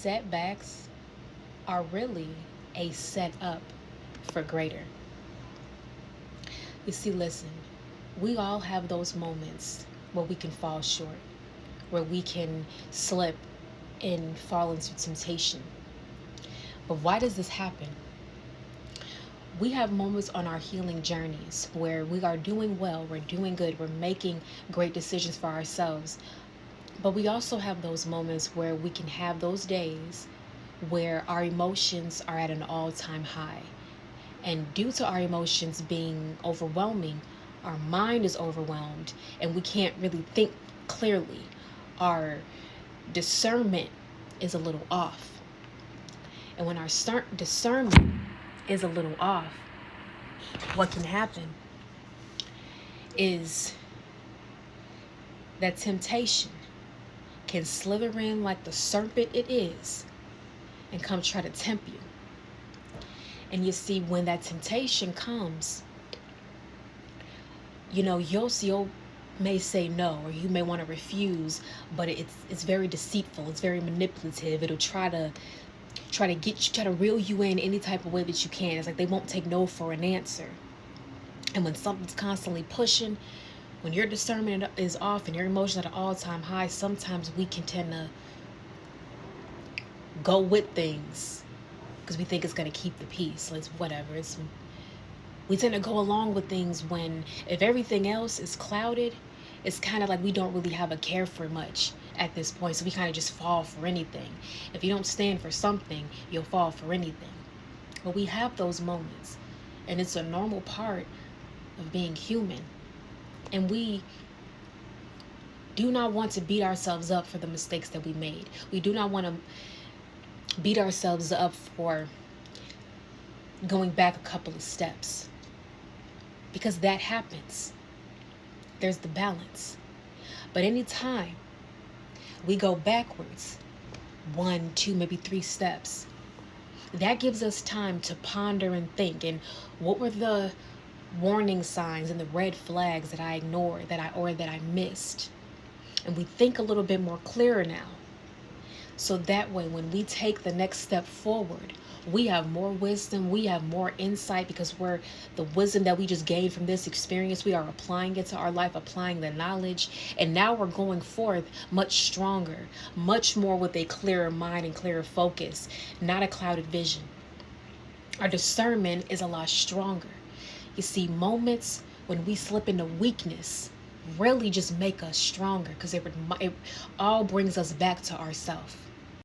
setbacks are really a setup for greater. You see, listen, we all have those moments where we can fall short, where we can slip and fall into temptation. But why does this happen? We have moments on our healing journeys where we are doing well, we're doing good, we're making great decisions for ourselves. But we also have those moments where we can have those days where our emotions are at an all-time high. And due to our emotions being overwhelming, our mind is overwhelmed and we can't really think clearly. Our discernment is a little off. And when our discernment is a little off, what can happen is that temptation can slither in like the serpent it is and come try to tempt you. And you see, when that temptation comes, you may say no, or you may want to refuse, but it's very deceitful, it's very manipulative. It'll try to get you, try to reel you in any type of way that you can. It's like they won't take no for an answer. And when something's constantly pushing, when your discernment is off and your emotions at an all-time high, sometimes we can tend to go with things because we think it's going to keep the peace. It's whatever. We tend to go along with things when, if everything else is clouded, it's kind of like we don't really have a care for much at this point. So we kind of just fall for anything. If you don't stand for something, you'll fall for anything. But we have those moments, and it's a normal part of being human. And we do not want to beat ourselves up for the mistakes that we made. We do not want to beat ourselves up for going back a couple of steps, because that happens. There's the balance. But anytime we go backwards 1, 2, maybe 3 steps, that gives us time to ponder and think. And what were the warning signs and the red flags that I ignored, that I missed? And we think a little bit more clearer now. So that way, when we take the next step forward, we have more wisdom, we have more insight, because the wisdom that we just gained from this experience, we are applying it to our life, applying the knowledge. And now we're going forth much stronger, much more with a clearer mind and clearer focus, not a clouded vision. Our discernment is a lot stronger. You see, moments when we slip into weakness really just make us stronger, because it all brings us back to ourselves.